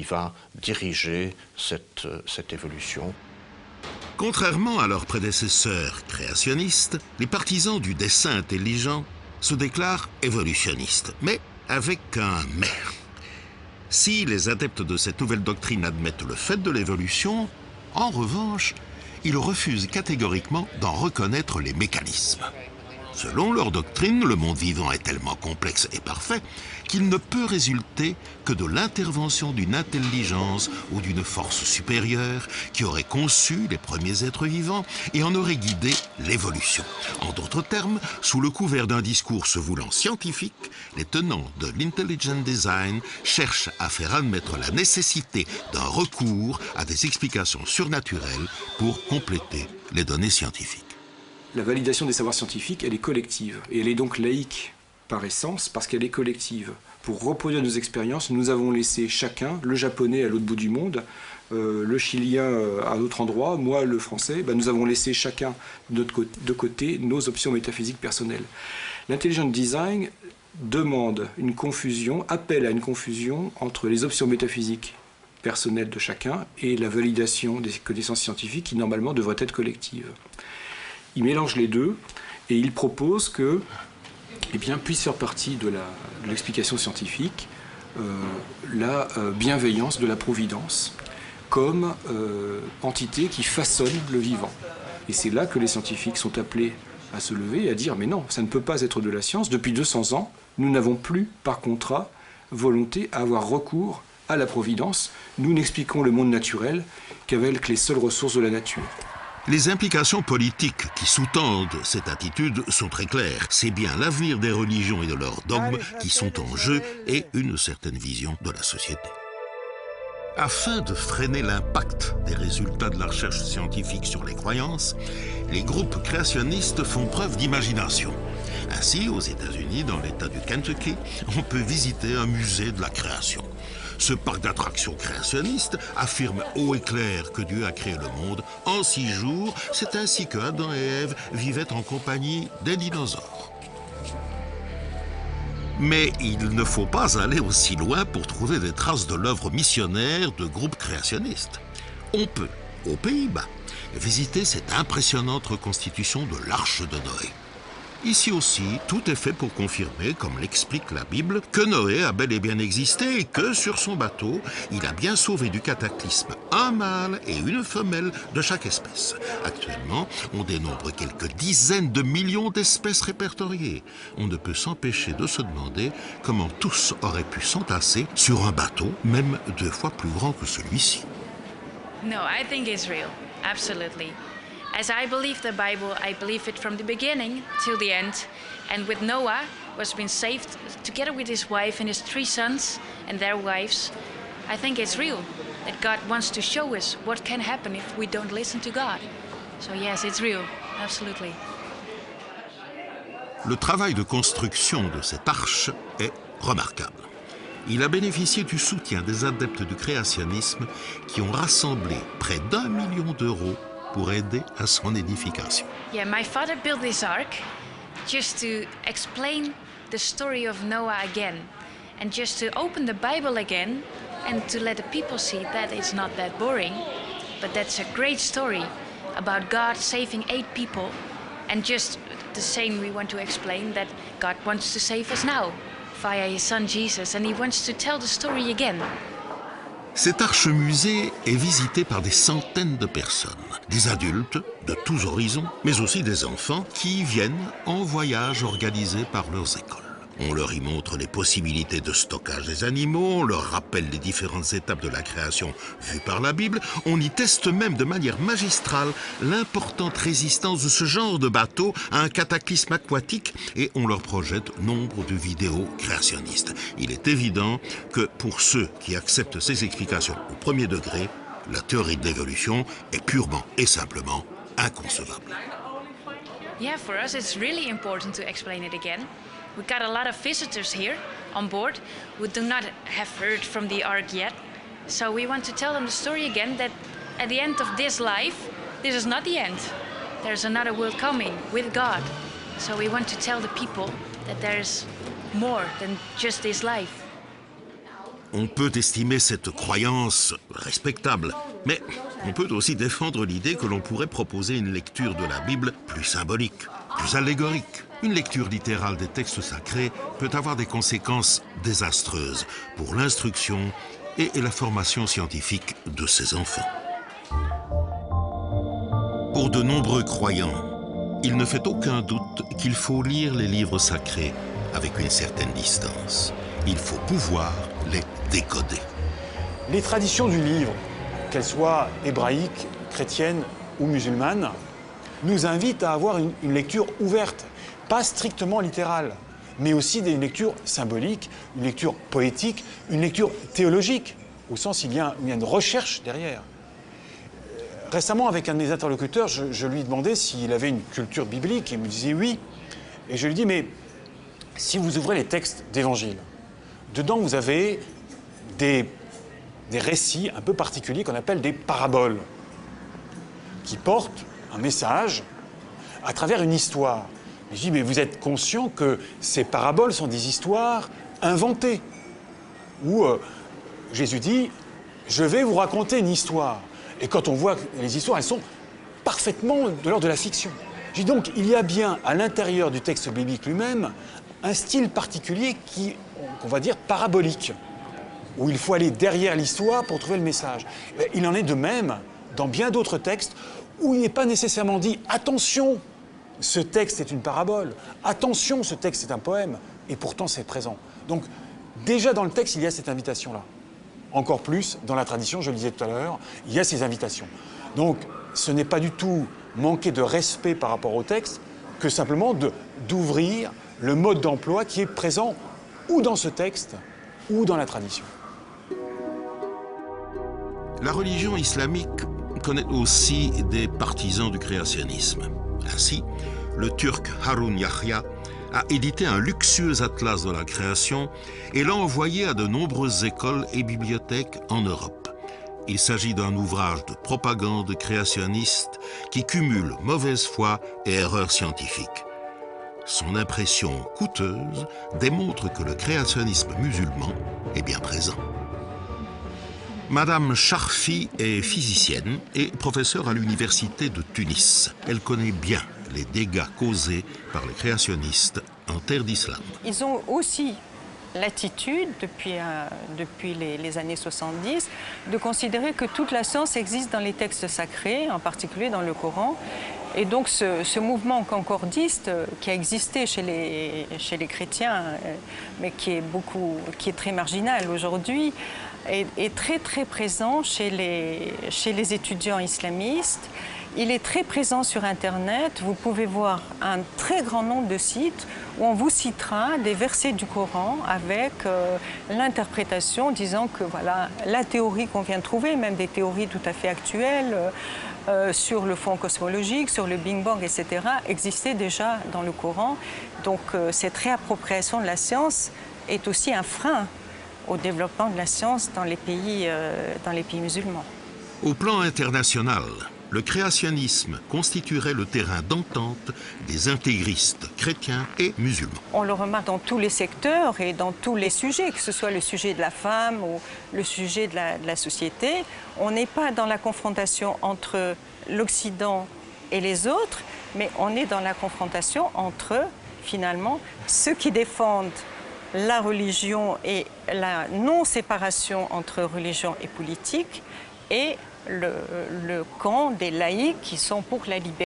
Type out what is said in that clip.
va diriger cette évolution. Contrairement à leurs prédécesseurs créationnistes, les partisans du dessin intelligent se déclarent évolutionnistes, mais avec un « mais ». Si les adeptes de cette nouvelle doctrine admettent le fait de l'évolution, en revanche, ils refusent catégoriquement d'en reconnaître les mécanismes. Selon leur doctrine, le monde vivant est tellement complexe et parfait qu'il ne peut résulter que de l'intervention d'une intelligence ou d'une force supérieure qui aurait conçu les premiers êtres vivants et en aurait guidé l'évolution. En d'autres termes, sous le couvert d'un discours se voulant scientifique, les tenants de l'intelligent design cherchent à faire admettre la nécessité d'un recours à des explications surnaturelles pour compléter les données scientifiques. La validation des savoirs scientifiques, elle est collective. Et elle est donc laïque par essence, parce qu'elle est collective. Pour reproduire nos expériences, nous avons laissé chacun, le japonais à l'autre bout du monde, le chilien à un autre endroit, moi le français, nous avons laissé chacun de côté nos options métaphysiques personnelles. L'intelligent design demande une confusion, appelle à une confusion entre les options métaphysiques personnelles de chacun et la validation des connaissances scientifiques qui normalement devraient être collectives. Il mélange les deux et il propose que puisse faire partie de l'explication scientifique la bienveillance de la providence comme entité qui façonne le vivant. Et c'est là que les scientifiques sont appelés à se lever et à dire « mais non, ça ne peut pas être de la science. Depuis 200 ans, nous n'avons plus, par contrat, volonté à avoir recours à la providence. Nous n'expliquons le monde naturel qu'avec les seules ressources de la nature. » Les implications politiques qui sous-tendent cette attitude sont très claires. C'est bien l'avenir des religions et de leurs dogmes qui sont en jeu et une certaine vision de la société. Afin de freiner l'impact des résultats de la recherche scientifique sur les croyances, les groupes créationnistes font preuve d'imagination. Ainsi, aux États-Unis, dans l'État du Kentucky, on peut visiter un musée de la création. Ce parc d'attractions créationniste affirme haut et clair que Dieu a créé le monde en 6 jours. C'est ainsi que Adam et Ève vivaient en compagnie des dinosaures. Mais il ne faut pas aller aussi loin pour trouver des traces de l'œuvre missionnaire de groupes créationnistes. On peut, aux Pays-Bas, visiter cette impressionnante reconstitution de l'Arche de Noé. Ici aussi, tout est fait pour confirmer, comme l'explique la Bible, que Noé a bel et bien existé et que, sur son bateau, il a bien sauvé du cataclysme un mâle et une femelle de chaque espèce. Actuellement, on dénombre quelques dizaines de millions d'espèces répertoriées. On ne peut s'empêcher de se demander comment tous auraient pu s'entasser sur un bateau, même 2 fois plus grand que celui-ci. No, I think it's real. Absolutely. As I believe the Bible, I believe it from the beginning till the end. And with Noah was been saved together with his wife and his 3 sons and their wives. I think it's real that God wants to show us what can happen if we don't listen to God. So yes, it's real. Absolutely. Le travail de construction de cette arche est remarquable. Il a bénéficié du soutien des adeptes du créationnisme qui ont rassemblé près d'1 million d'euros pour aider à son édification. Yeah, my father built this ark just to explain the story of Noah again and just to open the Bible again and to let the people see that it's not that boring, but that's a great story about God saving 8 people, and just the same we want to explain that God wants to save us now via his son Jesus, and he wants to tell the story again. Cette arche-musée est visitée par des centaines de personnes, des adultes de tous horizons, mais aussi des enfants qui y viennent en voyage organisé par leurs écoles. On leur y montre les possibilités de stockage des animaux, on leur rappelle les différentes étapes de la création vues par la Bible, on y teste même de manière magistrale l'importante résistance de ce genre de bateau à un cataclysme aquatique et on leur projette nombre de vidéos créationnistes. Il est évident que pour ceux qui acceptent ces explications au premier degré, la théorie de l'évolution est purement et simplement inconcevable. Yeah, for us it's really important to explain it again. We got a lot of visitors here on board who do not have heard from the Ark yet. So we want to tell them the story again that at the end of this life, this is not the end. There's another world coming with God. So we want to tell the people that there's more than just this life. On peut estimer cette croyance respectable, mais on peut aussi défendre l'idée que l'on pourrait proposer une lecture de la Bible plus symbolique, plus allégorique. Une lecture littérale des textes sacrés peut avoir des conséquences désastreuses pour l'instruction et la formation scientifique de ses enfants. Pour de nombreux croyants, il ne fait aucun doute qu'il faut lire les livres sacrés avec une certaine distance. Il faut pouvoir les décoder. Les traditions du livre, qu'elles soient hébraïques, chrétiennes ou musulmanes, nous invitent à avoir une lecture ouverte, pas strictement littérale, mais aussi une lecture symbolique, une lecture poétique, une lecture théologique, au sens où il y a une recherche derrière. Récemment, avec un de mes interlocuteurs, je lui demandais s'il avait une culture biblique. Il me disait oui. Et je lui dis, mais si vous ouvrez les textes d'évangile, dedans vous avez des récits un peu particuliers qu'on appelle des paraboles, qui portent un message à travers une histoire. Et je dis, mais vous êtes conscient que ces paraboles sont des histoires inventées, où Jésus dit, je vais vous raconter une histoire. Et quand on voit que les histoires, elles sont parfaitement de l'ordre de la fiction. Je dis donc, il y a bien à l'intérieur du texte biblique lui-même un style particulier qu'on va dire parabolique, où il faut aller derrière l'histoire pour trouver le message. Il en est de même dans bien d'autres textes où il n'est pas nécessairement dit « attention, ce texte est une parabole, attention, ce texte est un poème », et pourtant c'est présent. Donc déjà dans le texte, il y a cette invitation-là. Encore plus, dans la tradition, je le disais tout à l'heure, il y a ces invitations. Donc, ce n'est pas du tout manquer de respect par rapport au texte, que simplement d'ouvrir le mode d'emploi qui est présent ou dans ce texte ou dans la tradition. La religion islamique connaît aussi des partisans du créationnisme. Ainsi, le Turc Harun Yahya a édité un luxueux atlas de la création et l'a envoyé à de nombreuses écoles et bibliothèques en Europe. Il s'agit d'un ouvrage de propagande créationniste qui cumule mauvaise foi et erreurs scientifiques. Son impression coûteuse démontre que le créationnisme musulman est bien présent. Madame Charfi est physicienne et professeure à l'université de Tunis. Elle connaît bien les dégâts causés par les créationnistes en terre d'islam. Ils ont aussi l'attitude, depuis les années 70, de considérer que toute la science existe dans les textes sacrés, en particulier dans le Coran. Et donc ce mouvement concordiste qui a existé chez les chrétiens, mais qui est très marginal aujourd'hui, est très très présent chez les étudiants islamistes. Il est très présent sur Internet. Vous pouvez voir un très grand nombre de sites où on vous citera des versets du Coran avec l'interprétation disant que voilà, la théorie qu'on vient de trouver, même des théories tout à fait actuelles, sur le fond cosmologique, sur le Big Bang, etc., existait déjà dans le Coran. Donc cette réappropriation de la science est aussi un frein au développement de la science dans les pays musulmans. Au plan international, le créationnisme constituerait le terrain d'entente des intégristes chrétiens et musulmans. On le remarque dans tous les secteurs et dans tous les sujets, que ce soit le sujet de la femme ou le sujet de la société. On n'est pas dans la confrontation entre l'Occident et les autres, mais on est dans la confrontation entre, finalement, ceux qui défendent la religion et la non-séparation entre religion et politique et le camp des laïcs qui sont pour la liberté.